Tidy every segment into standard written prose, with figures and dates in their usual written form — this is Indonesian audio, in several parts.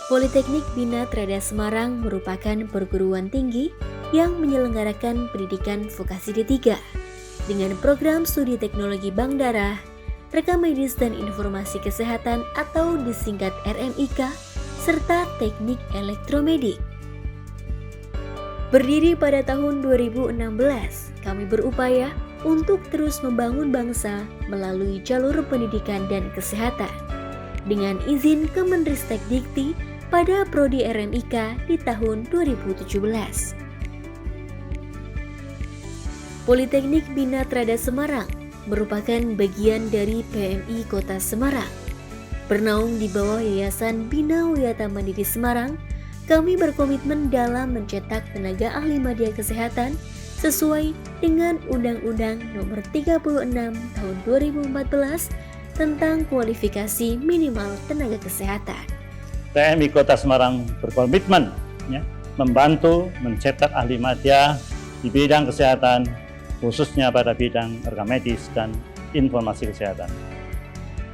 Politeknik Bina Trada Semarang merupakan perguruan tinggi yang menyelenggarakan pendidikan vokasi D3 dengan program studi teknologi bank darah, rekam medis dan informasi kesehatan atau disingkat RMIK, serta teknik elektromedik. Berdiri pada tahun 2016, kami berupaya untuk terus membangun bangsa melalui jalur pendidikan dan kesehatan dengan izin Kemenristek Dikti pada Prodi RMIK di tahun 2017. Politeknik Bina Trada Semarang merupakan bagian dari PMI Kota Semarang. Bernaung di bawah Yayasan Bina Wiyata Mandiri Semarang, kami berkomitmen dalam mencetak tenaga ahli media kesehatan sesuai dengan Undang-Undang Nomor 36 Tahun 2014 tentang kualifikasi minimal tenaga kesehatan. PMI Kota Semarang berkomitmen membantu mencetak ahli media di bidang kesehatan, khususnya pada bidang rekam medis dan informasi kesehatan.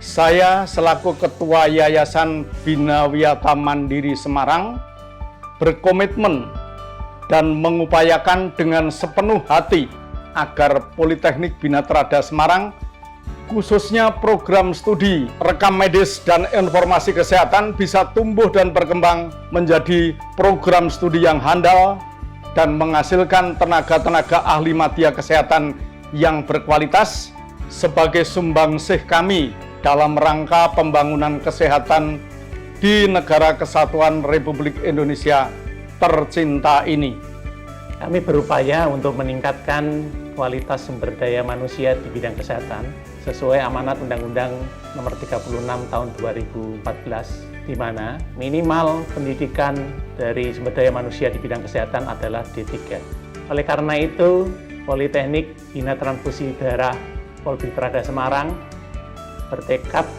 Saya selaku Ketua Yayasan Bina Wiyata Mandiri Semarang berkomitmen dan mengupayakan dengan sepenuh hati agar Politeknik Bina Trada Semarang, khususnya program studi rekam medis dan informasi kesehatan, bisa tumbuh dan berkembang menjadi program studi yang handal dan menghasilkan tenaga-tenaga ahli media kesehatan yang berkualitas sebagai sumbangsih kami dalam rangka pembangunan kesehatan di Negara Kesatuan Republik Indonesia tercinta ini. Kami berupaya untuk meningkatkan kualitas sumber daya manusia di bidang kesehatan sesuai amanat Undang-Undang Nomor 36 Tahun 2014, di mana minimal pendidikan dari sumber daya manusia di bidang kesehatan adalah D3. Oleh karena itu, Politeknik Bina Transfusi Darah Polri Trada Semarang bertekad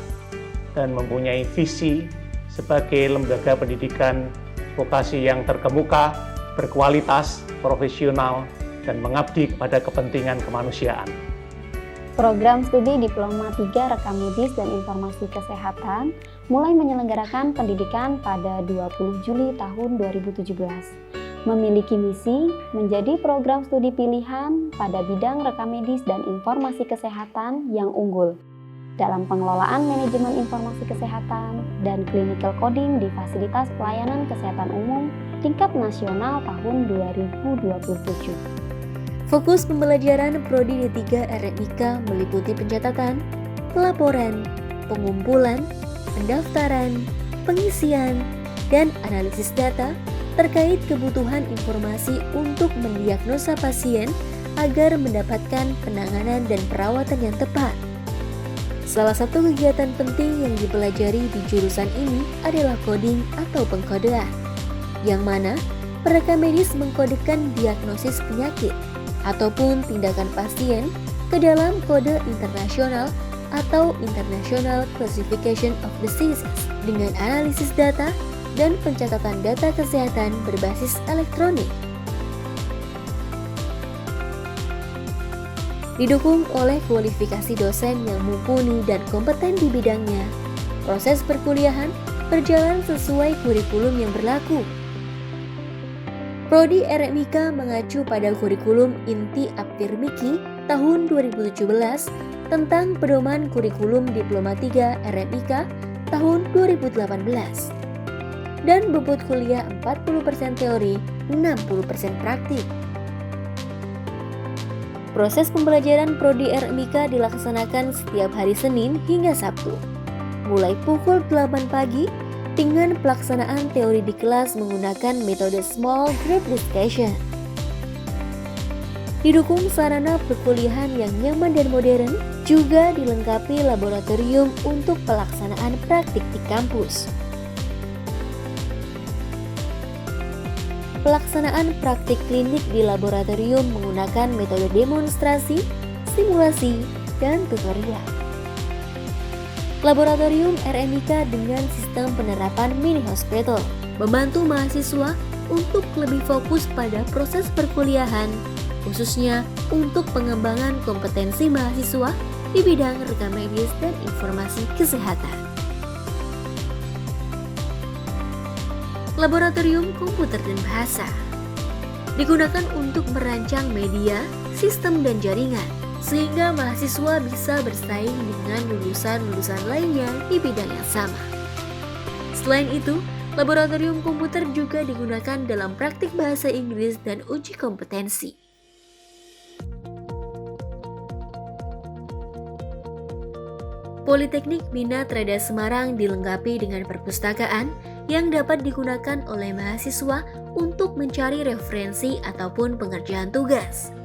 dan mempunyai visi sebagai lembaga pendidikan vokasi yang terkemuka, berkualitas, profesional, dan mengabdi kepada kepentingan kemanusiaan. Program studi Diploma 3 Rekam Medis dan Informasi Kesehatan mulai menyelenggarakan pendidikan pada 20 Juli tahun 2017. Memiliki misi menjadi program studi pilihan pada bidang rekam medis dan informasi kesehatan yang unggul dalam pengelolaan manajemen informasi kesehatan dan clinical coding di fasilitas pelayanan kesehatan umum tingkat nasional tahun 2027. Fokus pembelajaran Prodi D3 RMIK meliputi pencatatan, pelaporan, pengumpulan, pendaftaran, pengisian, dan analisis data terkait kebutuhan informasi untuk mendiagnosa pasien agar mendapatkan penanganan dan perawatan yang tepat. Salah satu kegiatan penting yang dipelajari di jurusan ini adalah coding atau pengkodean, yang mana perekam medis mengkodekan diagnosis penyakit ataupun tindakan pasien ke dalam kode internasional atau International Classification of Diseases dengan analisis data dan pencatatan data kesehatan berbasis elektronik. Didukung oleh kualifikasi dosen yang mumpuni dan kompeten di bidangnya, proses perkuliahan berjalan sesuai kurikulum yang berlaku. Prodi RMIK mengacu pada kurikulum inti Aptirmiki tahun 2017 tentang pedoman kurikulum Diploma 3 RMIK tahun 2018 dan bobot kuliah 40% teori, 60% praktik. Proses pembelajaran Prodi RMIK dilaksanakan setiap hari Senin hingga Sabtu, mulai pukul 8 pagi dengan pelaksanaan teori di kelas menggunakan metode small group discussion. Didukung sarana perkuliahan yang nyaman dan modern, juga dilengkapi laboratorium untuk pelaksanaan praktik di kampus. Pelaksanaan praktik klinik di laboratorium menggunakan metode demonstrasi, simulasi, dan tutorial. Laboratorium RMIK dengan sistem penerapan mini hospital membantu mahasiswa untuk lebih fokus pada proses perkuliahan, khususnya untuk pengembangan kompetensi mahasiswa di bidang rekam medis dan informasi kesehatan. Laboratorium Komputer dan Bahasa. Digunakan untuk merancang media, sistem, dan jaringan, sehingga mahasiswa bisa bersaing dengan lulusan-lulusan lainnya di bidang yang sama. Selain itu, laboratorium komputer juga digunakan dalam praktik bahasa Inggris dan uji kompetensi. Politeknik Bina Trada Semarang dilengkapi dengan perpustakaan yang dapat digunakan oleh mahasiswa untuk mencari referensi ataupun pengerjaan tugas.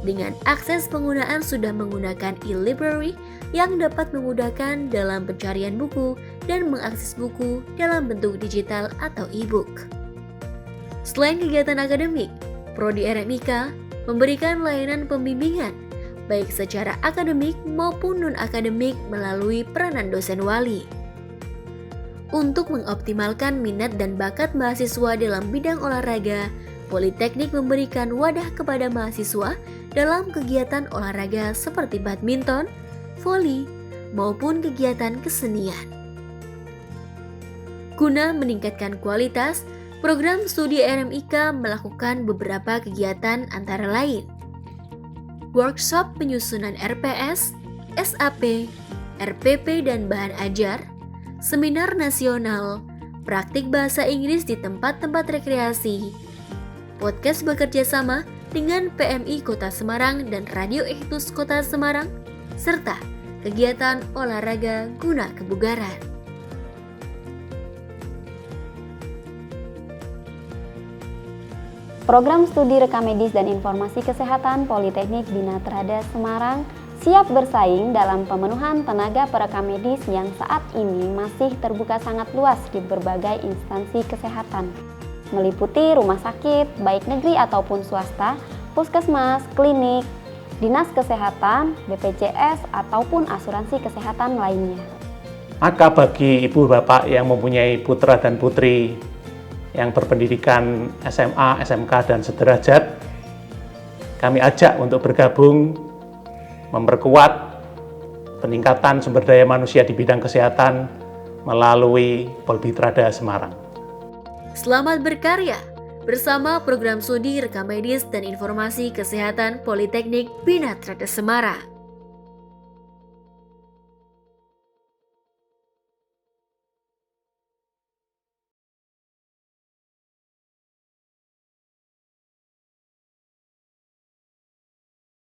Dengan akses penggunaan sudah menggunakan e-library yang dapat memudahkan dalam pencarian buku dan mengakses buku dalam bentuk digital atau e-book. Selain kegiatan akademik, Prodi RMIK memberikan layanan pembimbingan baik secara akademik maupun non-akademik melalui peranan dosen wali. Untuk mengoptimalkan minat dan bakat mahasiswa dalam bidang olahraga, Politeknik memberikan wadah kepada mahasiswa dalam kegiatan olahraga seperti badminton, voli, maupun kegiatan kesenian. Guna meningkatkan kualitas, program studi RMIK melakukan beberapa kegiatan antara lain: workshop penyusunan RPS, SAP, RPP dan bahan ajar, seminar nasional, praktik bahasa Inggris di tempat-tempat rekreasi, podcast bekerja sama dengan PMI Kota Semarang dan Radio Ehtus Kota Semarang, serta kegiatan olahraga guna kebugaran. Program Studi Rekam Medis dan Informasi Kesehatan Politeknik Bina Trada Semarang siap bersaing dalam pemenuhan tenaga perekam medis yang saat ini masih terbuka sangat luas di berbagai instansi kesehatan, meliputi rumah sakit, baik negeri ataupun swasta, puskesmas, klinik, dinas kesehatan, BPJS, ataupun asuransi kesehatan lainnya. Maka bagi ibu bapak yang mempunyai putra dan putri yang berpendidikan SMA, SMK, dan sederajat, kami ajak untuk bergabung memperkuat peningkatan sumber daya manusia di bidang kesehatan melalui Polbi Trada Semarang. Selamat berkarya bersama program studi rekam medis dan informasi kesehatan Politeknik Bina Trada Semarang.